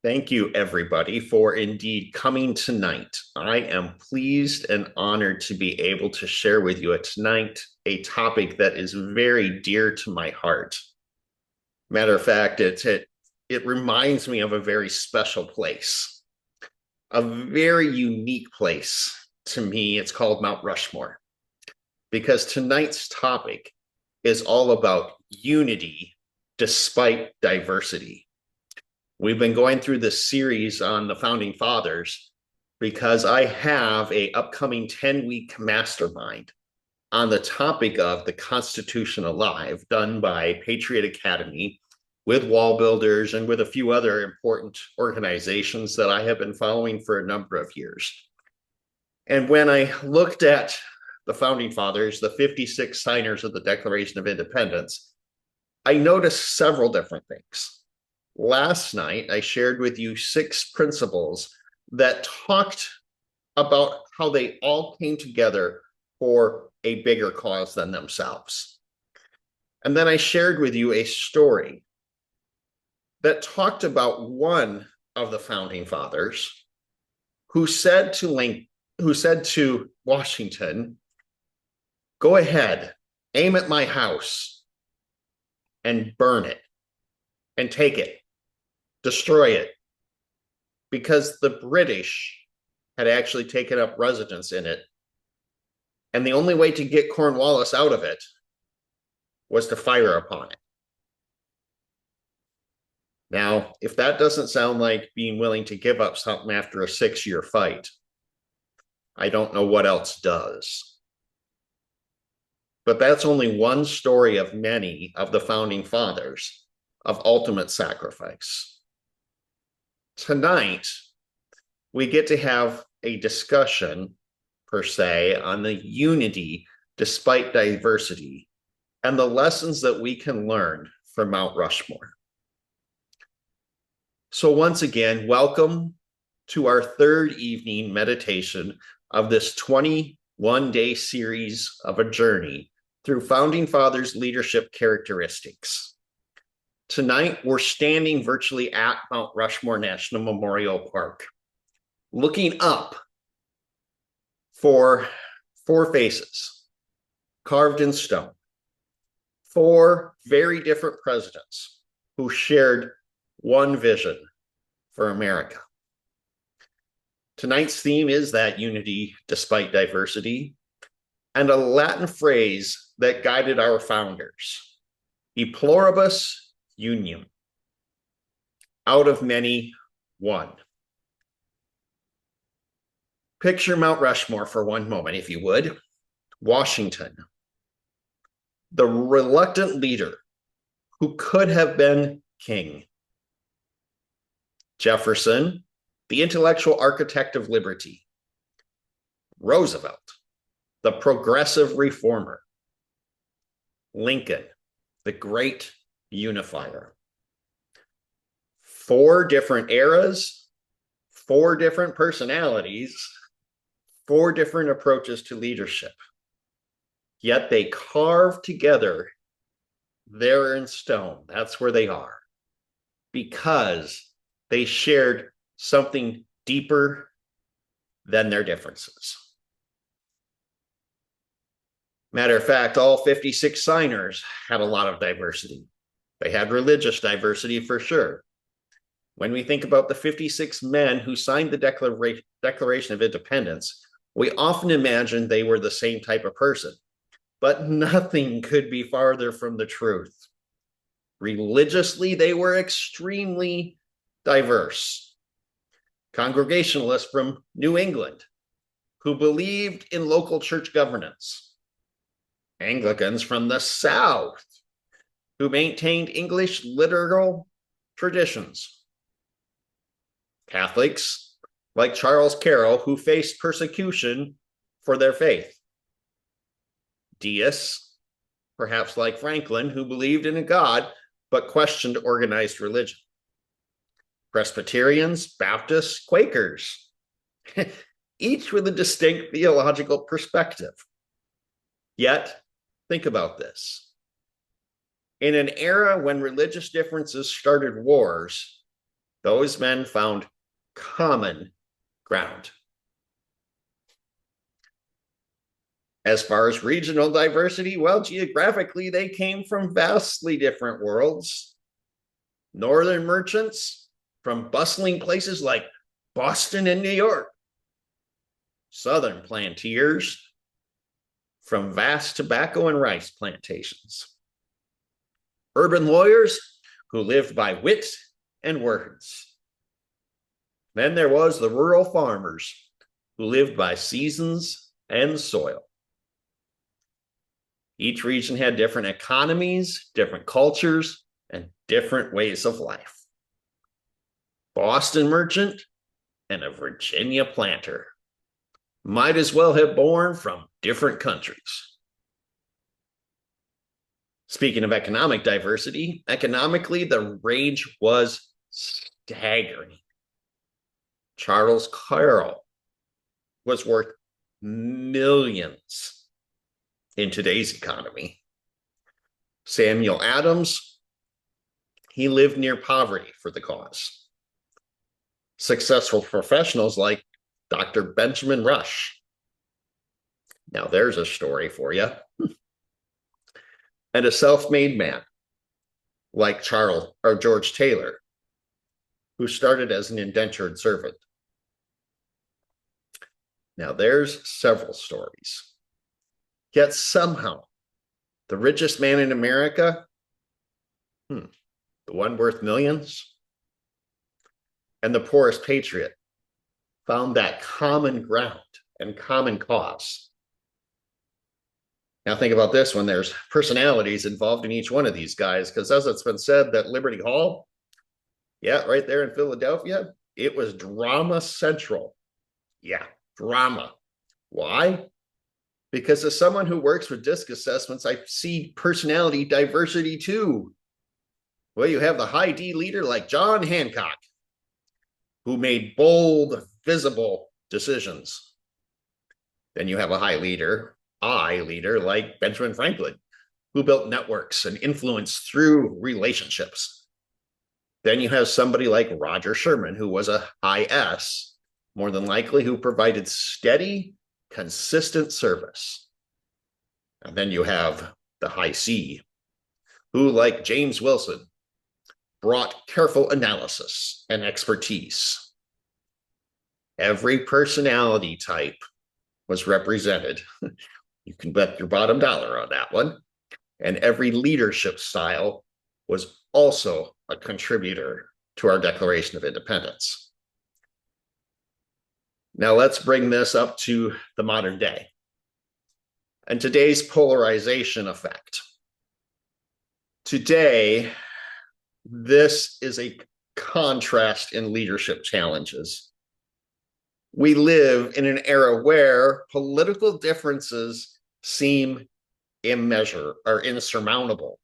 Thank you, everybody, for indeed coming tonight. I am pleased and honored to be able to share with you tonight a topic that is very dear to my heart. Matter of fact, it reminds me of a very special place, a very unique place to me. It's called Mount Rushmore, because tonight's topic is all about unity despite diversity. We've been going through this series on the Founding Fathers because I have an upcoming 10-week mastermind on the topic of the Constitution Alive, done by Patriot Academy with Wall Builders and with a few other important organizations that I have been following for a number of years. And when I looked at the Founding Fathers, the 56 signers of the Declaration of Independence, I noticed several different things. Last night, I shared with you 6 principles that talked about how they all came together for a bigger cause than themselves. And then I shared with you a story that talked about one of the Founding Fathers who said to Washington, "Go ahead, aim at my house and burn it and take it. Destroy it," because the British had actually taken up residence in it. And the only way to get Cornwallis out of it was to fire upon it. Now, if that doesn't sound like being willing to give up something after a 6-year fight, I don't know what else does. But that's only one story of many of the Founding Fathers of ultimate sacrifice. Tonight, we get to have a discussion, per se, on the unity despite diversity and the lessons that we can learn from Mount Rushmore. So once again, welcome to our 3rd evening meditation of this 21-day series of a journey through Founding Fathers' leadership characteristics. Tonight, we're standing virtually at Mount Rushmore National Memorial Park, looking up for 4 faces carved in stone, 4 very different presidents who shared one vision for America. Tonight's theme is that unity despite diversity, and a Latin phrase that guided our founders, EPluribus Unum, out of many, one. Picture Mount Rushmore for one moment, if you would. Washington, the reluctant leader who could have been king. Jefferson, the intellectual architect of liberty. Roosevelt, the progressive reformer. Lincoln, the great unifier. 4 different eras, 4 different personalities, 4 different approaches to leadership. Yet they carved together there in stone. That's where they are, because they shared something deeper than their differences. Matter of fact, all 56 signers had a lot of diversity. They had religious diversity for sure. When we think about the 56 men who signed the Declaration of Independence, we often imagine they were the same type of person, but nothing could be farther from the truth. Religiously, they were extremely diverse. Congregationalists from New England who believed in local church governance. Anglicans from the South who maintained English literal traditions. Catholics like Charles Carroll, who faced persecution for their faith. Deists, perhaps like Franklin, who believed in a God but questioned organized religion. Presbyterians, Baptists, Quakers, each with a distinct theological perspective. Yet, think about this. In an era when religious differences started wars, Those men found common ground. As far as regional diversity, well, geographically, they came from vastly different worlds. Northern merchants from bustling places like Boston and New York. Southern planters from vast tobacco and rice plantations. Urban lawyers who lived by wit and words. Then there was the rural farmers who lived by seasons and soil. Each region had different economies, different cultures, and different ways of life. Boston merchant and a Virginia planter might as well have born from different countries. Speaking of economic diversity, economically, the range was staggering. Charles Carroll was worth millions in today's economy. Samuel Adams, he lived near poverty for the cause. Successful professionals like Dr. Benjamin Rush. Now there's a story for you. And a self-made man like George Taylor, who started as an indentured servant. Now there's several stories. Yet somehow, the richest man in America, the one worth millions, and the poorest patriot found that common ground and common cause. Now think about this when there's personalities involved in each one of these guys, because as it's been said that Liberty Hall, yeah, right there in Philadelphia, it was drama central. Yeah, drama. Why? Because as someone who works with DISC assessments, I see personality diversity too. Well, you have the high D leader like John Hancock, who made bold, visible decisions. Then you have a high leader, I leader like Benjamin Franklin, who built networks and influence through relationships. Then you have somebody like Roger Sherman, who was a high S, more than likely, who provided steady, consistent service. And then you have the high C, who, like James Wilson, brought careful analysis and expertise. Every personality type was represented. You can bet your bottom dollar on that one. And every leadership style was also a contributor to our Declaration of Independence. Now let's bring this up to the modern day and today's polarization effect. Today, this is a contrast in leadership challenges. We live in an era where political differences seem insurmountable.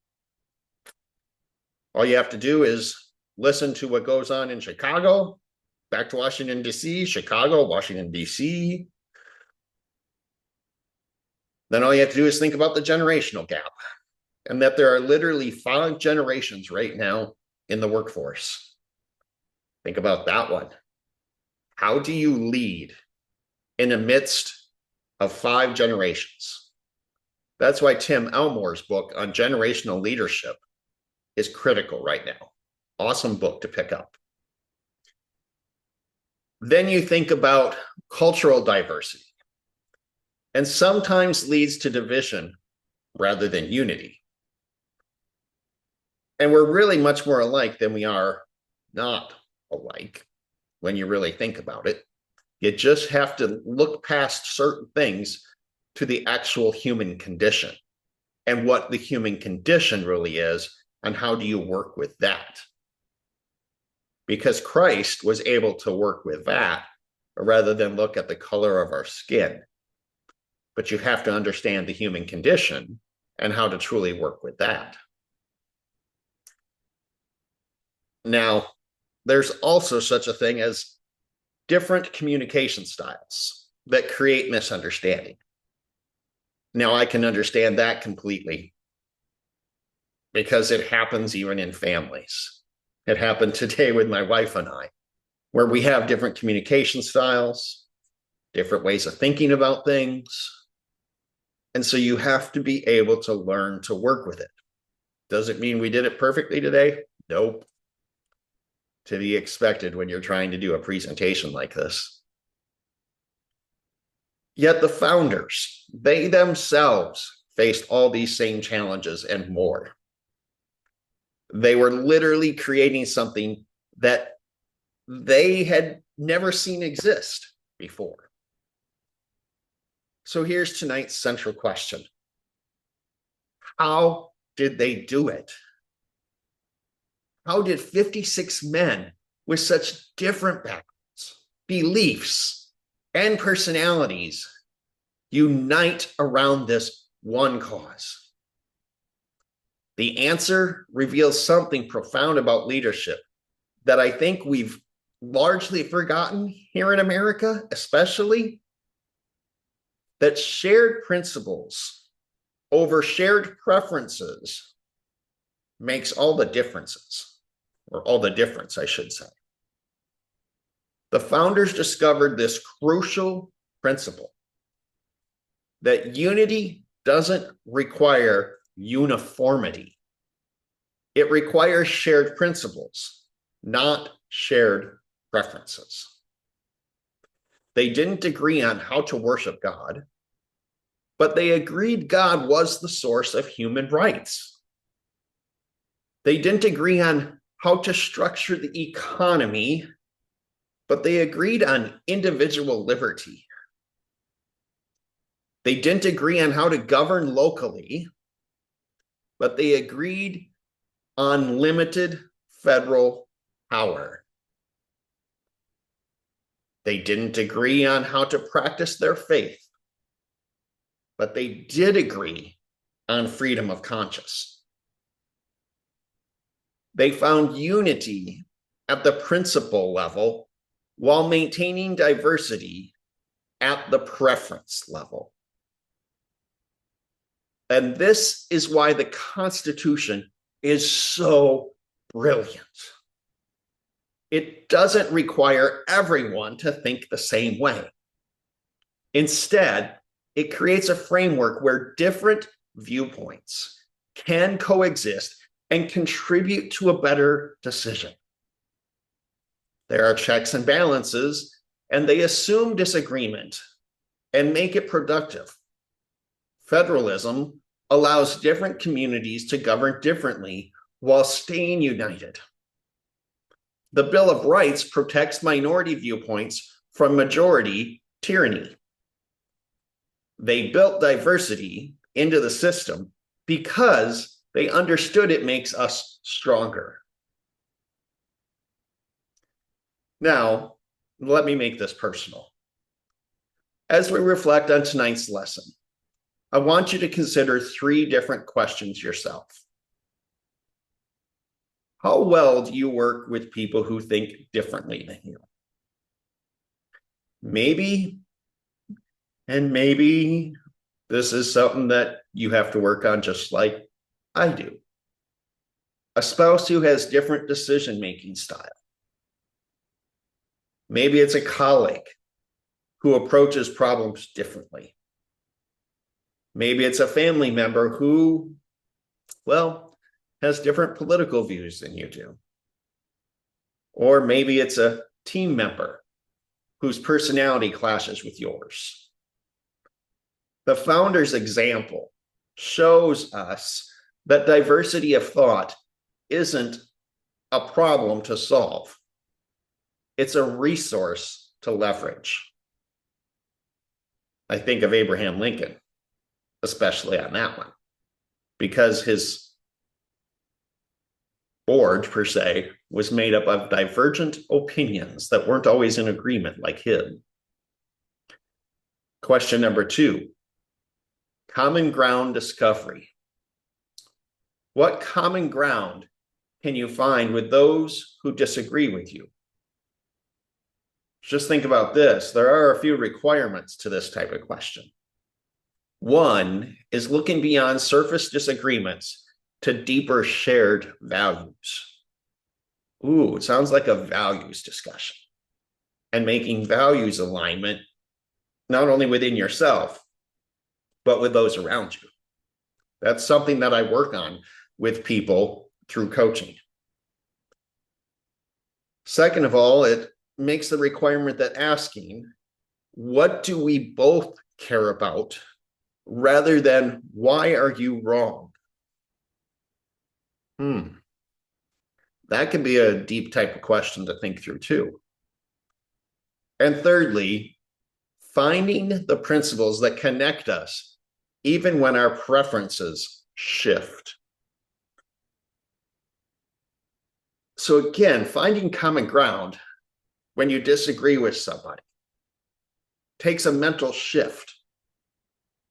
All you have to do is listen to what goes on in Chicago, back to Washington, D.C., Chicago, Washington, D.C. Then all you have to do is think about the generational gap, and that there are literally 5 generations right now in the workforce. Think about that one. How do you lead in the midst of 5 generations? That's why Tim Elmore's book on generational leadership is critical right now. Awesome book to pick up. Then you think about cultural diversity, and sometimes leads to division rather than unity. And we're really much more alike than we are not alike when you really think about it. You just have to look past certain things to the actual human condition and what the human condition really is, and how do you work with that? Because Christ was able to work with that rather than look at the color of our skin. But you have to understand the human condition and how to truly work with that. Now, there's also such a thing as different communication styles that create misunderstanding. Now, I can understand that completely because it happens even in families. It happened today with my wife and I, where we have different communication styles, different ways of thinking about things. And so you have to be able to learn to work with it. Does it mean we did it perfectly today? Nope. To be expected when you're trying to do a presentation like this. Yet the founders, they themselves faced all these same challenges and more. They were literally creating something that they had never seen exist before. So here's tonight's central question. How did they do it? How did 56 men with such different backgrounds, beliefs, and personalities unite around this one cause? The answer reveals something profound about leadership that I think we've largely forgotten here in America, especially, that shared principles over shared preferences makes all the differences, or all the difference, I should say. The founders discovered this crucial principle that unity doesn't require uniformity. It requires shared principles, not shared preferences. They didn't agree on how to worship God, but they agreed God was the source of human rights. They didn't agree on how to structure the economy, but they agreed on individual liberty. They didn't agree on how to govern locally, but they agreed on limited federal power. They didn't agree on how to practice their faith, but they did agree on freedom of conscience. They found unity at the principle level while maintaining diversity at the preference level. And this is why the Constitution is so brilliant. It doesn't require everyone to think the same way. Instead, it creates a framework where different viewpoints can coexist and contribute to a better decision. There are checks and balances, and they assume disagreement and make it productive. Federalism allows different communities to govern differently while staying united. The Bill of Rights protects minority viewpoints from majority tyranny. They built diversity into the system because they understood it makes us stronger. Now, let me make this personal. As we reflect on tonight's lesson, I want you to consider 3 different questions yourself. How well do you work with people who think differently than you? Maybe this is something that you have to work on just like I do. A spouse who has different decision-making style. Maybe it's a colleague who approaches problems differently. Maybe it's a family member who, well, has different political views than you do. Or maybe it's a team member whose personality clashes with yours. The founder's example shows us that diversity of thought isn't a problem to solve. It's a resource to leverage. I think of Abraham Lincoln, especially on that one, because his board, per se, was made up of divergent opinions that weren't always in agreement like his. Question number 2, common ground discovery. What common ground can you find with those who disagree with you? Just think about this. There are a few requirements to this type of question. One is looking beyond surface disagreements to deeper shared values. Ooh, it sounds like a values discussion and making values alignment, not only within yourself, but with those around you. That's something that I work on with people through coaching. Second of all, it makes the requirement that asking, what do we both care about, rather than why are you wrong? That can be a deep type of question to think through too. And thirdly, finding the principles that connect us, even when our preferences shift. So again, finding common ground when you disagree with somebody takes a mental shift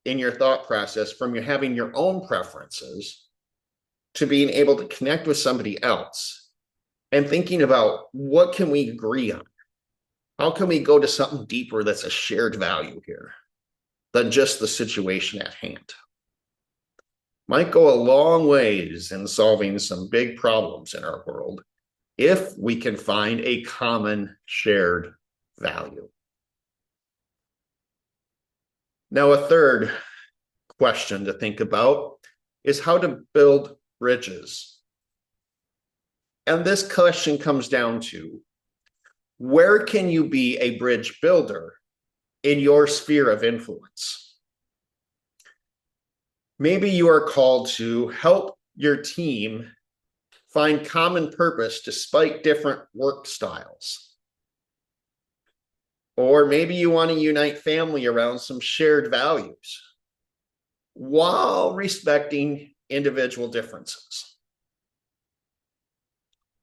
in your thought process from you having your own preferences to being able to connect with somebody else and thinking about what can we agree on? How can we go to something deeper that's a shared value here than just the situation at hand? Might go a long ways in solving some big problems in our world if we can find a common shared value. Now, a third question to think about is how to build bridges. And this question comes down to, where can you be a bridge builder in your sphere of influence? Maybe you are called to help your team find common purpose despite different work styles. Or maybe you want to unite family around some shared values while respecting individual differences.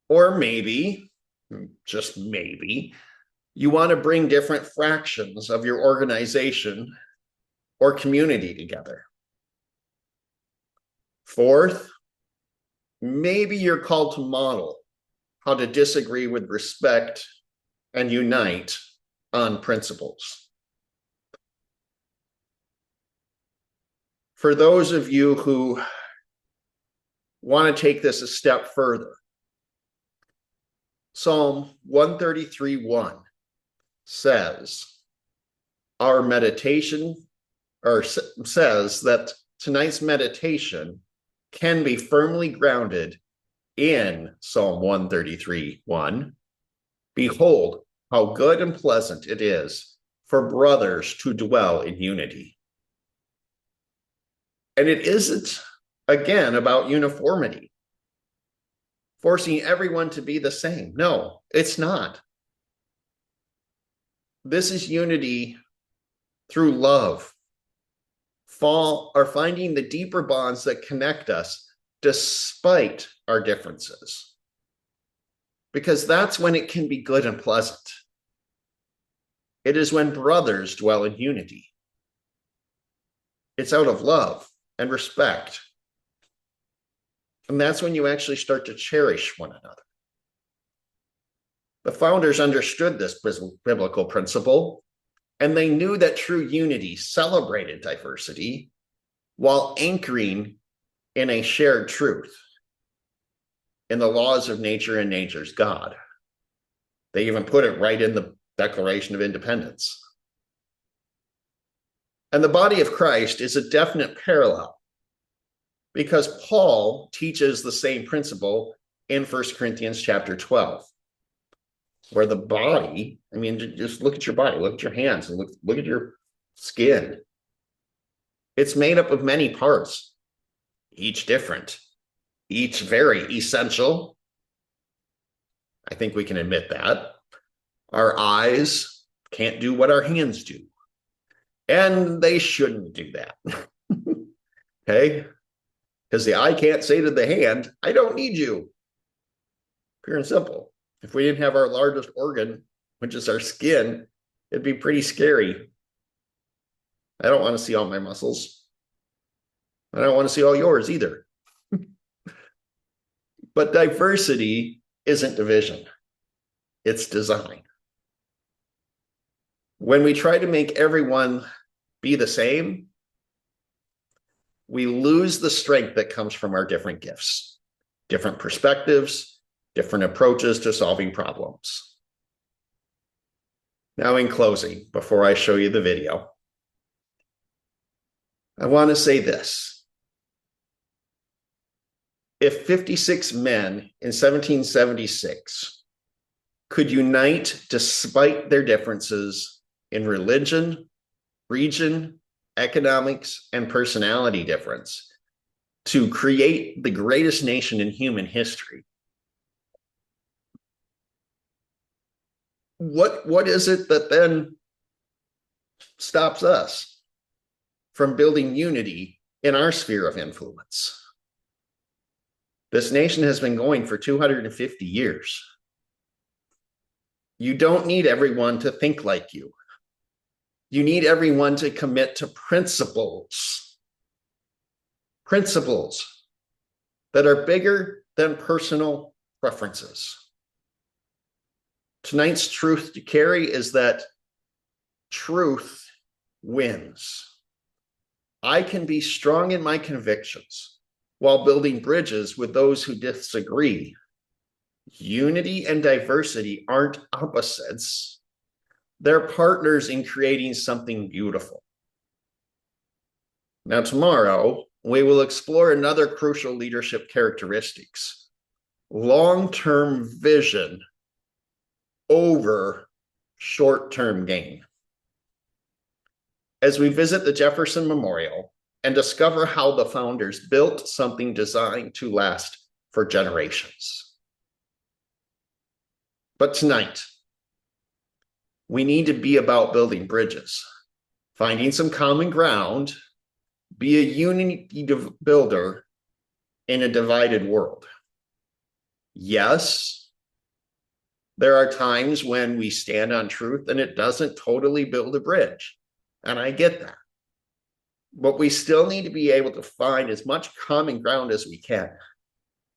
Or maybe, just maybe, you want to bring different fractions of your organization or community together. Fourth, maybe you're called to model how to disagree with respect and unite on principles. For those of you who want to take this a step further, Psalm 133:1 says, our meditation, or says that tonight's meditation can be firmly grounded in Psalm 133:1. Behold, how good and pleasant it is for brothers to dwell in unity. And it isn't, again, about uniformity, forcing everyone to be the same. No, it's not. This is unity through love, finding the deeper bonds that connect us despite our differences. Because that's when it can be good and pleasant. It is when brothers dwell in unity. It's out of love and respect. And that's when you actually start to cherish one another. The founders understood this biblical principle, and they knew that true unity celebrated diversity while anchoring in a shared truth, in the laws of nature and nature's God. They even put it right in the Declaration of Independence. And the body of Christ is a definite parallel, because Paul teaches the same principle in 1 Corinthians chapter 12, where the body, I mean, just look at your body, look at your hands, and look at your skin. It's made up of many parts, each different, each very essential. I think we can admit that. Our eyes can't do what our hands do, and they shouldn't do that. Okay? Because the eye can't say to the hand, I don't need you. Pure and simple. If we didn't have our largest organ, which is our skin, it'd be pretty scary. I don't want to see all my muscles. I don't want to see all yours either. But diversity isn't division. It's design. When we try to make everyone be the same, we lose the strength that comes from our different gifts, different perspectives, different approaches to solving problems. Now, in closing, before I show you the video, I want to say this. If 56 men in 1776 could unite despite their differences in religion, region, economics, and personality difference to create the greatest nation in human history, what is it that then stops us from building unity in our sphere of influence? This nation has been going for 250 years. You don't need everyone to think like you. You need everyone to commit to principles that are bigger than personal preferences. Tonight's truth to carry is that truth wins. I can be strong in my convictions while building bridges with those who disagree. Unity and diversity aren't opposites. They're partners in creating something beautiful. Now, tomorrow, we will explore another crucial leadership characteristics: long-term vision over short-term gain. As we visit the Jefferson Memorial and discover how the founders built something designed to last for generations. But tonight, we need to be about building bridges, finding some common ground, be a unity builder in a divided world. Yes, there are times when we stand on truth and it doesn't totally build a bridge, and I get that. But we still need to be able to find as much common ground as we can.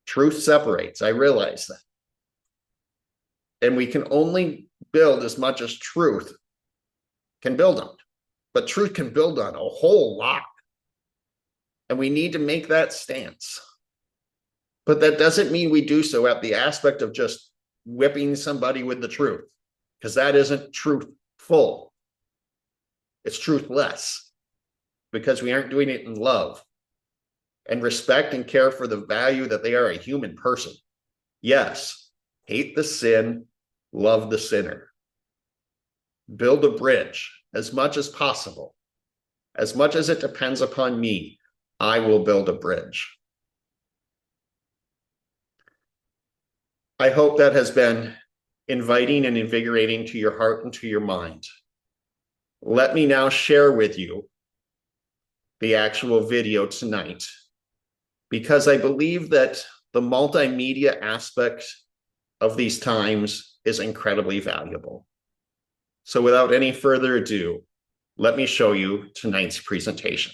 Truth separates, I realize that. And we can only build as much as truth can build on. But truth can build on a whole lot. And we need to make that stance. But that doesn't mean we do so at the aspect of just whipping somebody with the truth, because that isn't truthful. It's truthless, because we aren't doing it in love and respect and care for the value that they are a human person. Yes, hate the sin, love the sinner. Build a bridge as much as possible. As much as it depends upon me, I will build a bridge. I hope that has been inviting and invigorating to your heart and to your mind. Let me now share with you the actual video tonight, because I believe that the multimedia aspect of these times is incredibly valuable. So without any further ado, let me show you tonight's presentation.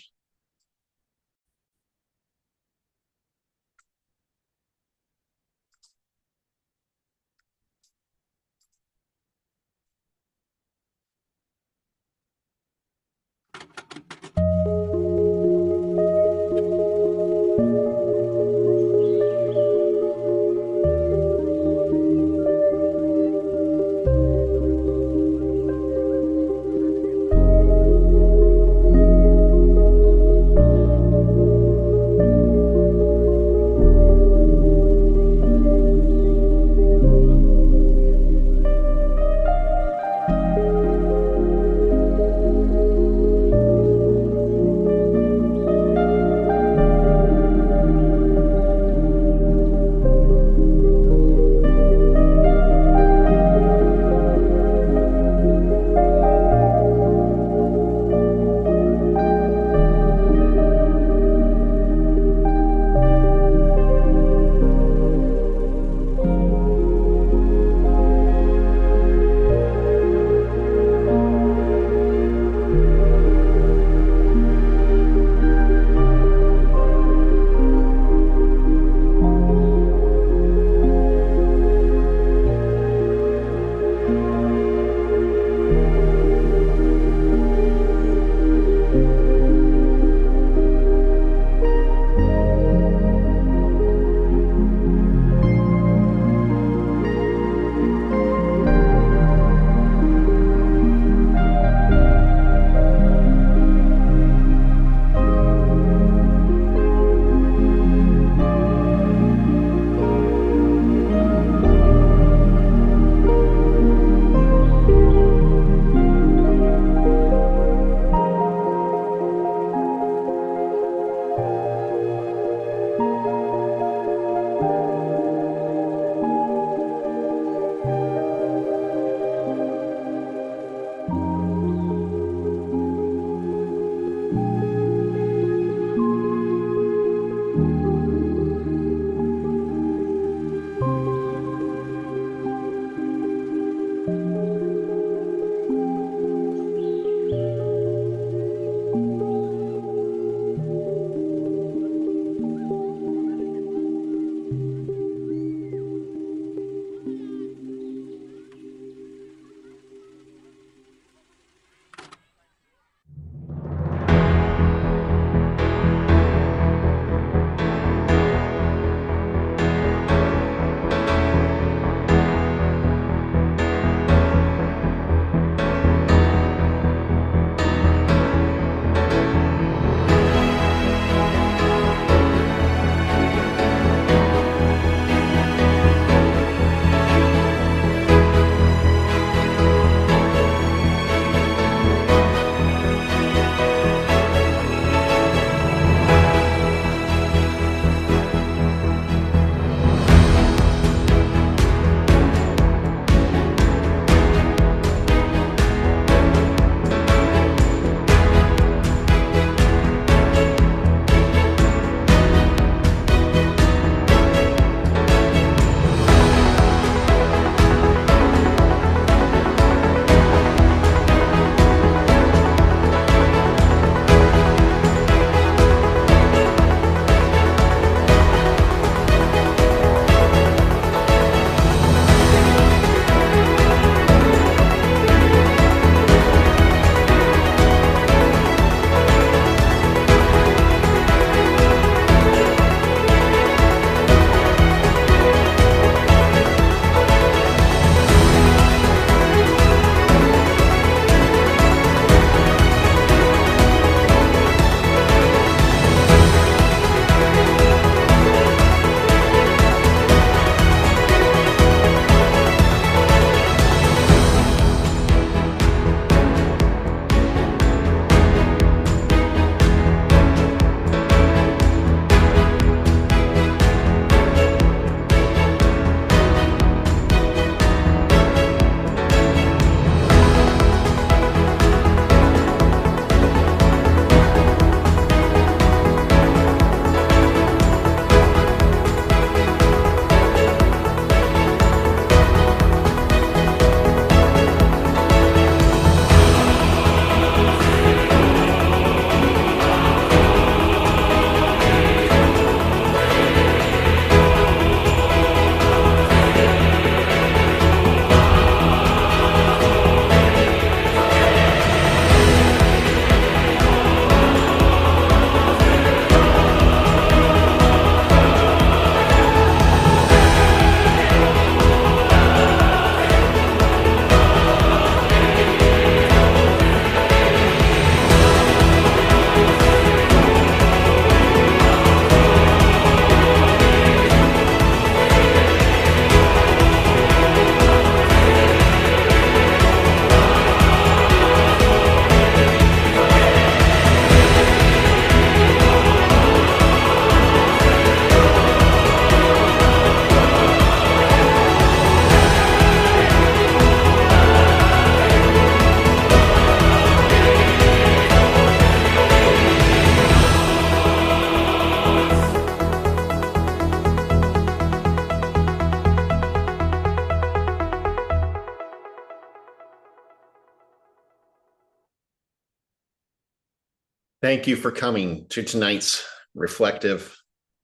Thank you for coming to tonight's reflective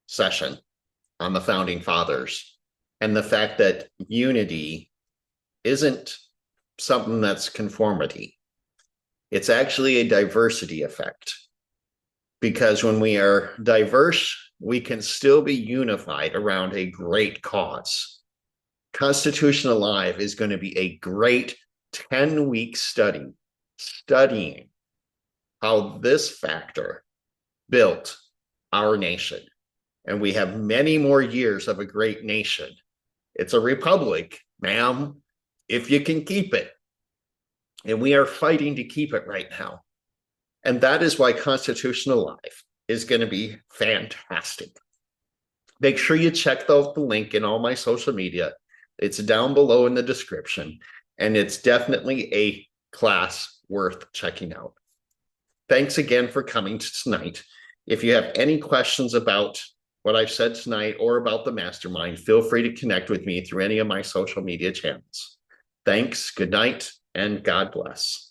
session on the Founding Fathers and the fact that unity isn't something that's conformity. It's actually a diversity effect, because when we are diverse, we can still be unified around a great cause. Constitution Alive is going to be a great 10-week study studying how this factor built our nation. And we have many more years of a great nation. It's a republic, ma'am, if you can keep it. And we are fighting to keep it right now. And that is why Constitution Alive is going to be fantastic. Make sure you check out the link in all my social media. It's down below in the description. And it's definitely a class worth checking out. Thanks again for coming tonight. If you have any questions about what I've said tonight or about the mastermind, feel free to connect with me through any of my social media channels. Thanks, good night, and God bless.